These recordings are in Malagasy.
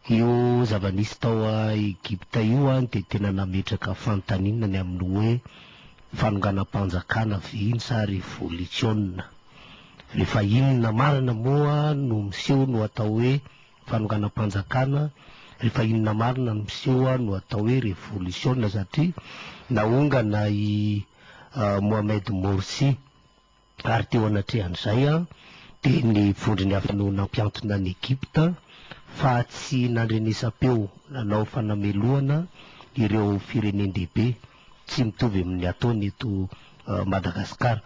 io zava-nisy tao a Egypta io a dia tena nametraka fantaninany amin'ny hoe fanonganam-panjakana viny sa révolution. Rehefa inona marina moa no miseho no atao hoe fanonganam-panjakana, rehefa inona marina no miseho no atao hoe révolution, satria naongana i Mohamed Morsi ary teo anatrehan'izay dia ny vondrony avy no nampiantona any Egypta fa tsy nandrenesam-peo nanao fanameloana ireo firenendehibe tsy mitovy amin'ny ataony eto Madagasikara.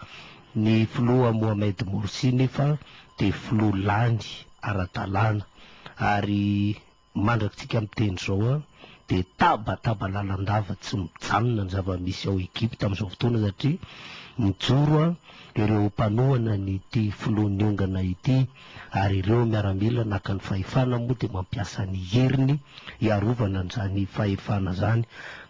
Ny filoha Mohamed Morsi nefa dia filoha lany ara-dalàna ary mandrakintsika amin'ny teny izao dia tabataba lalandava tsy mijanona ny zava-misy ao Egypta amin'izao fotoana satria mijoro ireo mpanohana nyity filoha niongana ity ary ireo miaramila naka ny fahefana moa dia mampiasa ny heriny hiarovana an'izany fahefana zany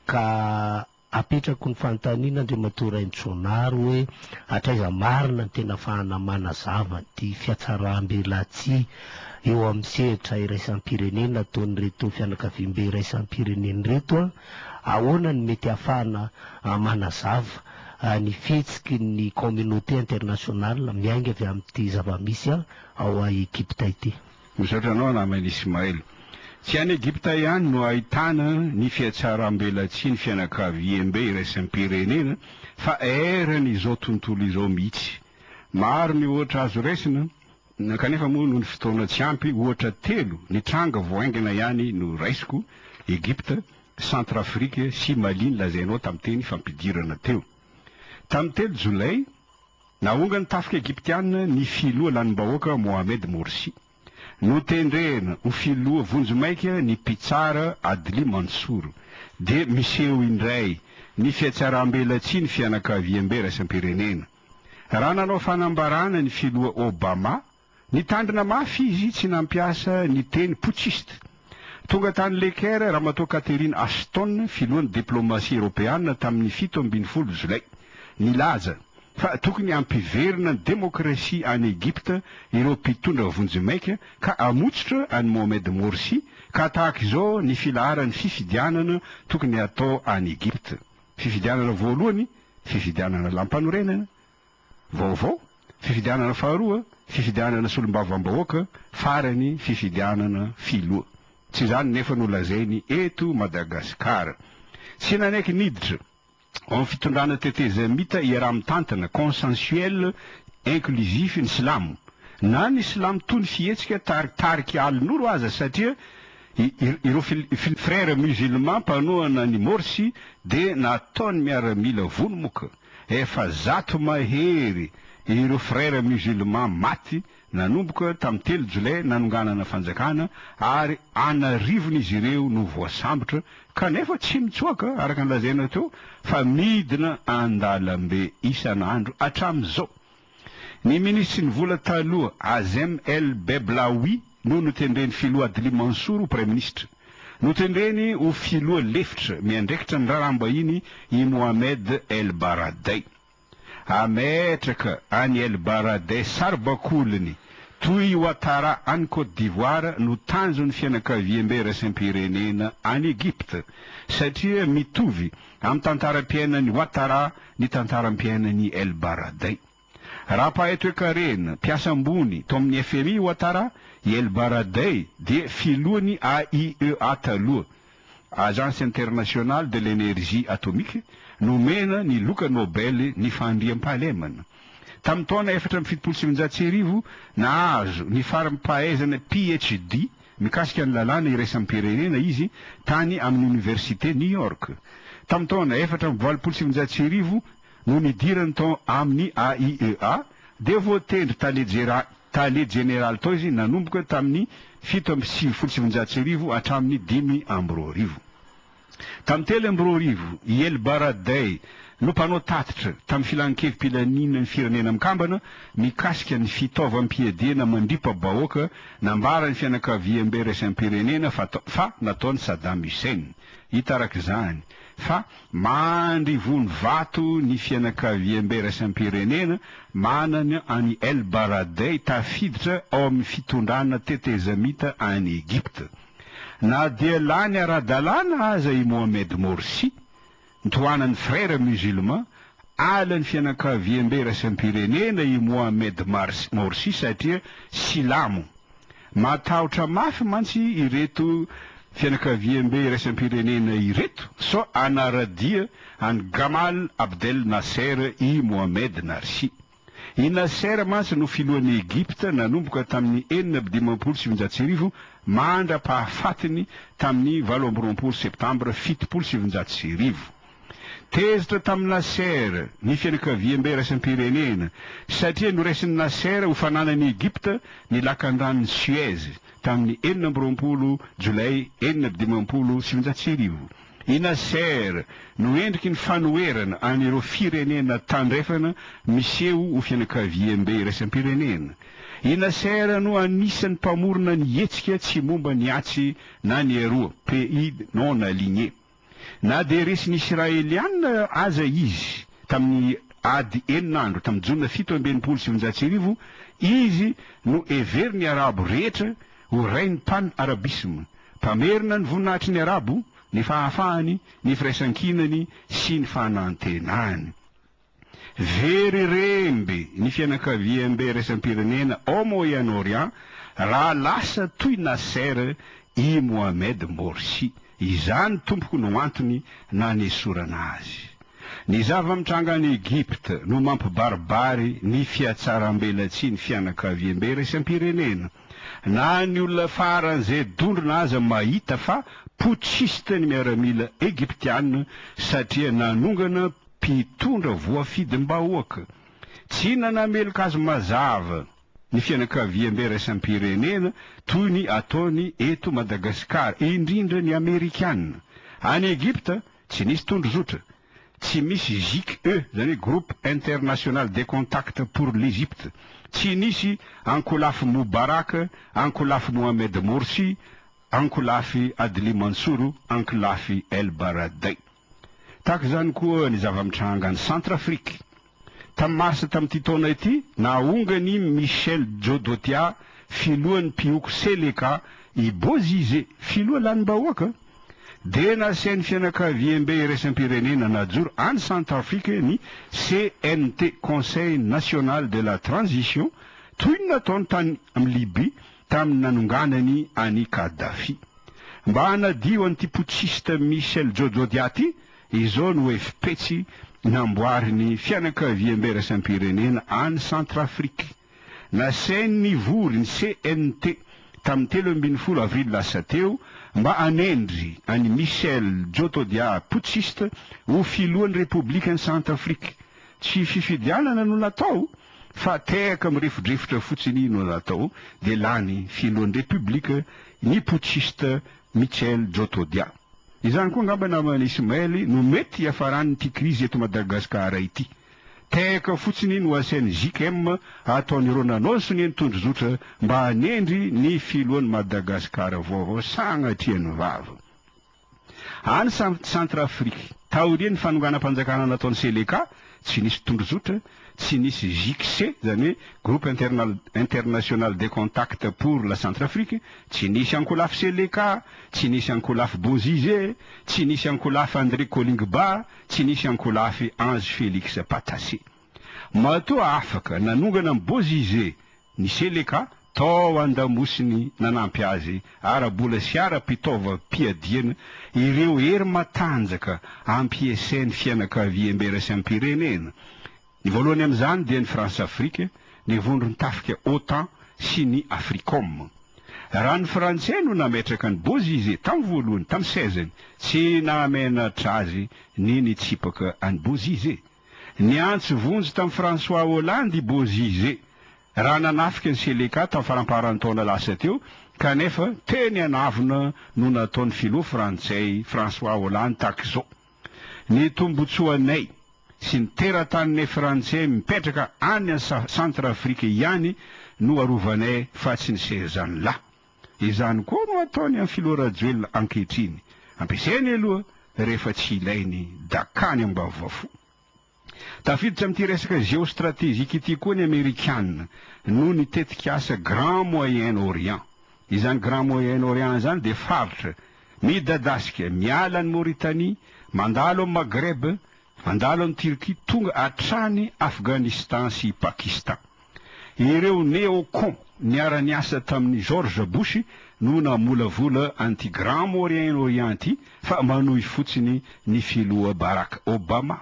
ka apetrako ny fanontaniana Andriamatoa Raintsoanaro hoe hatraiza marina ny tena fahanamana zava ty fiatsarambelatsy eo amin'ny sehatra iraisam-pirenena ataon'ireto fianakaviam-be iraisam-pirenena reto ahoana ny mety ahafahana manazava ny fihetsiky ny communauté internationale miainga avy amin'ity zava-misy ao a Egypta ity. Misaotra anao namany Ismaël. Tsy any Egypta ihany no ahitana ny fiatsaram-belatsy ny fianakaviam-be iraisam-pirenena fa erany izao tontolo izao mihitsy. Maro ny ohatra azo raisina kanefa moa no ny fotoana tsy ampy, ohatra 3 ny tranga voaingana ihany no raisiko: Egypta, Centrafrika sy Mali lazainao tamin'ny teny fampidirana teo. Tamin'ny 3 Jolay naonga ny tafika Egyptiana ny filoha lanim-bahoaka Mohamed Morsi. Notendrena ho filoha vonjomaika ny mpitsara Adli Mansour dia miseho indray ny fiatsaram-belatsy ny fianakaviam-be iraisam-pirenena. Raha nanao fanambarana ny filoha Obama, nitandrina mafy izy tsy nampiasa ny teny putschiste. Tonga tany lekera Ramatoa Catherine Ashton, filohan'ny diplomasia européenne tamin'ny 17 Jolay, nilaza fa tokony ampiverina ny demokrasia any Egypta ireo mpitondra vonjomaika ka amotsotra any Mohamed Morsi ka tahaka izao ny filaharan'ny fifidianana tokony atao any Egypta. Fifidianana voalohany, fifidianana lampanorenana vaovao; fifidianana faharoa, fifidianana solombavam-bahoaka; farany fifidianana filoha. Tsy zany nefa nolazainy eto Madagasikara. Tsy nanaiky niditra amin'ny fitondrana tetezamita iaraha-mitantana consensuel inclusif ny silamo na ny silamo toy ny fihetsika tariky alin'olo aza satria ireo frère musulman mpanohana ny Morsi dia nataony miaramila vonomoka. Efa 100 mahery ireo frère musulman maty nanomboka tamin'ny 3 Jolay nanonganana fanjakana ary anarivon'izy ireo no voasambotra kanefa tsy mitsoaka araka ny lazaina teo fa midina andalambe isan'andro hatramin'izao. Ny ministry ny vola taloha Azem El Beblaoui no notendreny filoha Adli Mansour ho premier ministre. Notendreny ho filoha lefitra miandraikitra ny rarambahiny i Mohamed El Baradei. Ametraka any El Baradei sarbakolony toy Ouattara any Côte d'Ivoire no tanjo ny fianakaviam-be iraisam-pirenena any Egypta satria mitovy amin'ny tantaram-piainan'ny Ouattara ny tantaram-piainan'ny El Baradei. Raha pahay toe-karena mpiasa ambony tao amin'ny FMI Ouattara, El Baradei dia filohany AIEA taloha, Agence Internationale de l'Énergie Atomique, nomena ny loka Nobel ny fandriam-pahalemana. Tamin'ny taona 1779 nahazo ny faram-pahaizana PhD mikasika ny lalàna iraisam-pirenena izy tany amin'ny Université New York. Tamin'ny taona 1779 no nidirany tao amin'ny AIEA dia voatendry tale général tao izy nanomboka tamin'ny 1779 hatramin'ny 5 Tamin'ny 3 El Baradei no mpanao tatitra tamin'ny filankevim-pilanina ny firenena mikambana mikasika ny fitaovam-piadiana mandripa-bahoaka nambarany fianakaviam-be iraisam-pirenena fa nataony Saddam Hussein. Itarak'izany fa mandry vony vato ny fianakaviam-be iraisam-pirenena manana any El Baradei tafiditra ao amin'ny fitondrana tetezamita any Egypta. na dia lany ara-dalàna aza i Mohamed Morsi nitohanan'ny frère musulman ala ny fianakaviam-be iraisam-pirenena i Mohamed Morsi satria silamo matahotra mafy mantsy ireto fianakaviam-be iraisam-pirenena ireto so anaradia any Gamal Abdel Nasser i Mohamed Narsi. I Nasser mantsy no filohan'ny Egypte nanomboka tamin'ny 1979 mandra-pahafatiny tamin'ny 18 septambra 1779. Tezitra tamin'ny Nasser ny fianakaviam-be iraisam-pirenena satria noresin'ny Nasser ho fananan'ny Egypte ny lakan-dranon'ny Suez tamin'ny 20 Jolay 1979. I Nasser no endriky ny fanoherana an'ireo firenena tandrefana miseho ho fianakaviam-be iraisam-pirenena. I Nasser no anisan'ny mpamorona ny hetsika tsy momba ny atsy na ny eroa pays non aligné. Na dia resin'ny Israeliana aza izy tamin'ny ady 9 andro tamin'ny jona 1779 izy no everiny arabo rehetra ho rainy pan-arabisme mpamerina ny voninahitry ny arabo ny fahafahany ny firaisan-kinany sy ny fanantenany. Very remby ny fianakaviam-be iraisam-pirenena au Moyen-Orient raha lasa toy Nasser i Mohamed Morsi. Izany tompoko no antony nanesorana azy. Ny zava-mitranga any Egypte no mampibaribary ny fiatsaram-belatsy ny fianakaviam-be iraisam-pirenena. Na ny olona faran'izay dondrona aza mahita fa putschiste ny miaramila Egyptiana satria nanongana mpitondra voafidim-bahoaka. Tsy nanameloka azy mazava ny fianakaviam-be iraisam-pirenena toy ny ataony eto Madagasikara indrindra ny Amerikana. Any Egypte tsy nisy tondrozotra, tsy misy JICE zany Groupe International des Contacts pour l'Égypte, tsy nisy ankolafy Moubarak, ankolafy Mohamed Morsi, ankolafy Adli Mansour, ankolafy El Baradei. Tahaka zany koa ny zava-mitranga any Centrafrique. Tamin'ny marsa tamin'ity taona ity naongany Michel Djodotia filohan'ny mpioko Seleka i Bozizé filoha lanim-bahoaka. De nasain'ny fianakaviam-be iraisam-pirenena najoro any Centrafrique ny CNT Conseil National de la Transition toy ny nataony tany amin'ny Libye tamin'ny nanonganany any Kadhafi. Mba hanadio an'ity putschiste Michel Djodotia ty izao no efipetsy namboariny fianakaviam-be iraisam-pirenena any Centrafrique. Nasain'ny vory ny CNT tamin'ny 13 avril lasa teo mba anendry any Michel Djodotia putschiste ho filohan'ny Republika ny Centrafrique. Tsy fifidianana no natao fa tehaka mirefodrefotra fotsiny no natao de lany filohan'ny Republika ny putschiste Michel Djodotia. Izany koa ngamba namany Ismaël no mety hiafarany ity krizy eto Madagasikara ity. Tehaka fotsiny no asain'ny JICM ataon'ireo nanosony ny tondrozotra mba hanendry ny filohan'ny Madagasikara vaovao sagnatrian'ny vava. Any Centrafrique taorian'ny fanonganam-panjakana nataon'ny Seleka tsy nisy tondrozotra, tsy nisy JICC zany hoe Groupe International des Contacts pour la Centrafrique, tsy nisy ankolafy Seleka, tsy nisy ankolafy Bozizé, tsy nisy ankolafy André Kolingba, tsy nisy ankolafy Ange Félix Patassé. Matoa afaka nanongana amin'ny Bozizé ny Seleka tao andamosiny nanampy azy arabola sy ara-pitaova mpiadiana ireo hery matanjaka ampiasain'ny fianakaviam-be iraisam-pirenena. Ny voalohany amin'izany dia ny France-Afrique, ny vondrony tafika OTAN sy ny Africom. Raha ny Frantsay no nametraka ny Bozizé tamin'ny voalohany, tamin'ny 16-ny, tsy namenatra azy ny nitsipaka any Bozizé. Ny antso vonjy tamin'ny François Hollande i Bozizé, raha nanafika ny Seleka tamin'ny faramparany taona lasa teo, kanefa teny anavona no nataon'ny filoha Frantsay François Hollande takizao. Ny tombotsoanay sy ny teratany Frantsay mipetraka any Centrafrique ihany no arovanay fa tsy nisezany la. Izany koa no ataony amin'ny filoha Rajoelina ankehitriny. Ampiasainy aloha rehefa tsy ilainy dakany ambavafo. Tafiditra amin'ity resaka géostratégique ity koa ny Amerikanina no nitetika asa Grand Moyen-Orient. izany Grand Moyen-Orient zany de faritra midadasika miala ny Mauritanie, mandalo amin'ny Maghreb, mandalo amin'ny Turquie, tonga hatrany Afghanistan sy Pakistan. Ireo néocon niara-niasa tamin'ny George Bush no namolavola anty Grand Moyen-Orient ty fa manohy fotsiny ny filoha Barack Obama.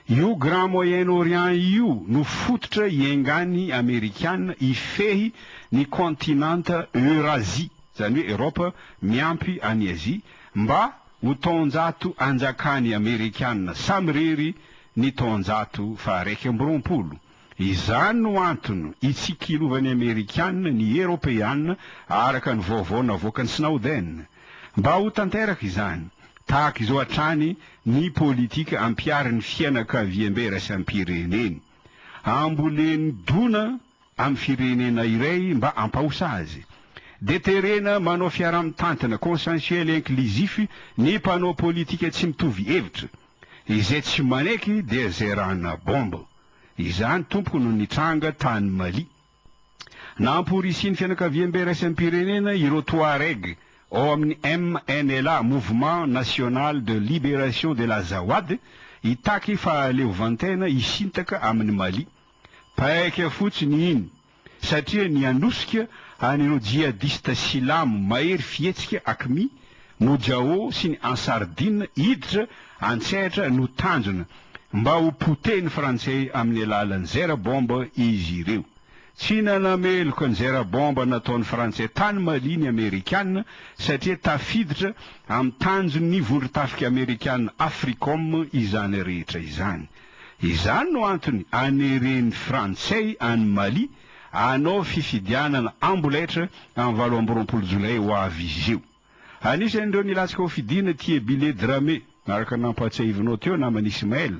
Io Grand Moyen-Orient io no fototra iengany Amerikana ifehy ny kontinanta Eurasie, zany hoe Europe miampy any Asie, mba ho taonjato anjakany Amerikana samy rery ny taonjato fa 120. Izany no antony itsikilovany Amerikana ny Européana araka ny vaovao navoakany Snowden. Mba ho tanteraka izany, tahaka izao hatrany ny politika ampiariny fianakaviam-be raisam-pireneny, amboleny dona amin'ny firenena iray mba ampahosa azy, deterena manao fiara-mitantana consensuel inclusif ny mpanao politika tsy mitovy hevitra, izay tsy maneky dia zay rana bomba. Izany tompoko no nitranga tany Mali. Namporisiny fianakaviam-be raisam-pirenena ireo Touareg ao amin'ny MNLA, Mouvement National de Libération de l'Azawad, itaky fahaleovantena isintaka amin'ny Mali. Paika fotsiny iny satria nianosika anireo jihadista silamo mahery fietsika Akmi, Mojao sy ny Ansardine hiditra antsetra no tanjona mba ho poteny Frantsay amin'ny alalan'ny zera-bomba izy ireo. Tsy nanameloka ny zera-bomba nataon'ny Frantsay tany Mali ny Amerikana satria tafiditra amin'ny tanjon'ny vondrotafika Amerikana Africom izany rehetra izany. Izany no antony anereny Frantsay any Mali anao fifidianana amboletra amin'ny 20 Jolay ho avy izy io. Anisan'ireo nilatsaka ho fidiana Tiebile Dramé, naraka nampatsiavinao teo namany Ismaël.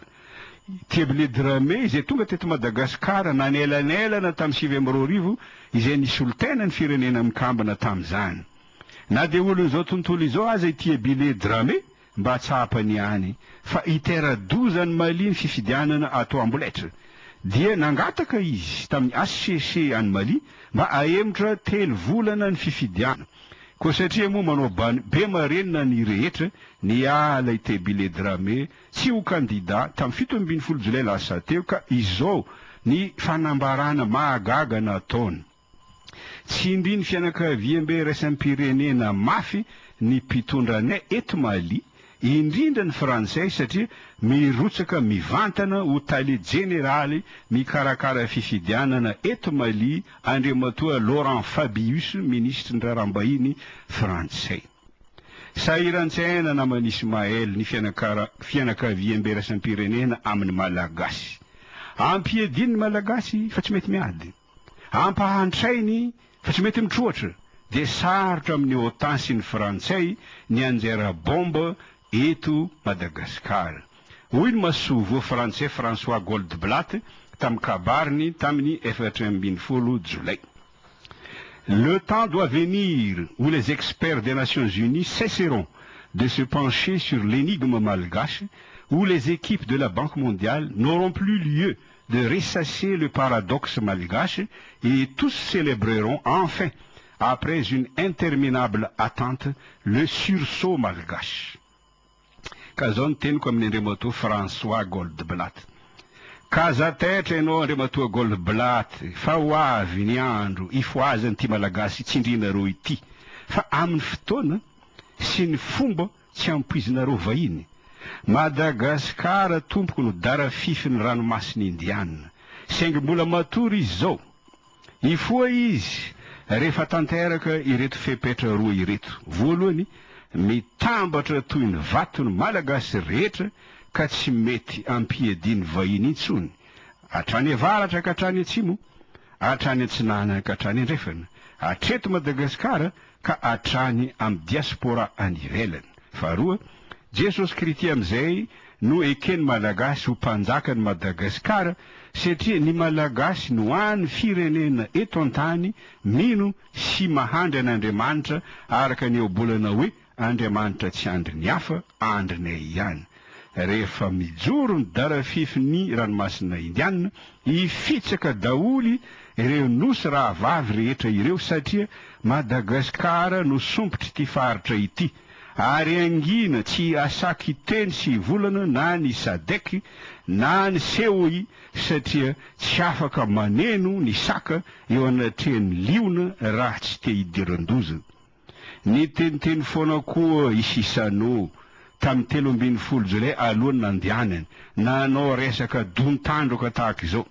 Tiebile Dramé izay tonga teto Madagasikara nanelanelana tamin'ny 2010 izay nisolotena ny firenena mikambana tamin'izany. Na de olo izao tontolo izao aza Tiebile Dramé mba tsapany any fa iteradozany Mali ny fifidianana atao amboletra. Dia nangataka izy tamin'ny HCC any Mali mba ahemotra 3 volana ny fifidiana. Ko satria moa manao be marenina ny rehetra, niala i Tiebile Dramé tsy ho kandida tamin'ny 17 Jolay lasa teo ka izao ny fanambarana mahagaga nataony. Tsy indriny fianakaviam-be raisam-pirenena mafy ny mpitondranay eto Mali, indrindra ny Frantsay satria mirotsaka mivantana ho tale generaly mikarakara fifidianana eto Mali andriamatoa Laurent Fabius, ministre ndrarambahiny Frantsay. Sahiran-tsaina namany Ismaël ny fianakaviam-be raisam-pirenena amin'ny Malagasy. Ampiediny Malagasy fa tsy mety miady, ampahantrainy fa tsy mety mitroatra, de sarotra amin'ny OTAN sy ny Frantsay ny anjera bomba eto Madagasikara. Hoy ny masovo Frantsay François Goldblatt tamin'ny kabariny tamin'ny 14 Jolay. Le temps doit venir où les experts des Nations Unies cesseront de se pencher sur l'énigme malgache, où les équipes de la Banque mondiale n'auront plus lieu de ressasser le paradoxe malgache et tous célébreront enfin, après une interminable attente, le sursaut malgache. Kazon tenko amin'ny Andriamatoa François Goldblatt. Kazatetra ianao Andriamatoa Goldblatt, fa ho avy ny andro ifoazany ty malagasy tsindrinareo ity, fa amin'ny fotoana sy ny fomba tsy ampoizinareo vahiny. Madagasikara tompoko no dara fifiny ranomasiny indiana, saingy mbola matory izy zao. Ifoa izy rehefa tanteraka ireto fepetra roa ireto. Voalohany, mitambatra toy ny vatony malagasy rehetra ka tsy mety ampiediny vahiny intsony, hatrany avaratra ka hatrany atsimo, hatrany antsinana ka hatrany andrefana, hatreto Madagasikara ka hatrany amin'ny diaspora any ivelany. Faharoa, Jesosy Kristy amizay no ekeny malagasy ho mpanjakany Madagasikara satria ny malagasy no any firenena eto antany mino sy mahandry an'Andriamanitra araka ny obolana hoe Andriamanitra tsy andry ny hafa, andrinay ihany. Rehefa mijoro ny dara fifiny ranomasina indiana, ifitsaka daoly ireo nosy raha vavy rehetra ireo satria Madagasikara no sompotry ty faritra ity, ary angina tsy asaky teny sy volana na ny sadeky na ny sehoy, satria tsy afaka maneno ny saka eo anatrehany liona raha tsy te hidiran-doza. Ny teniteny foana koa Isisano tamin'ny 13 Jolay alohany nandehanany, nanao resaka dontandroka tahaka izao.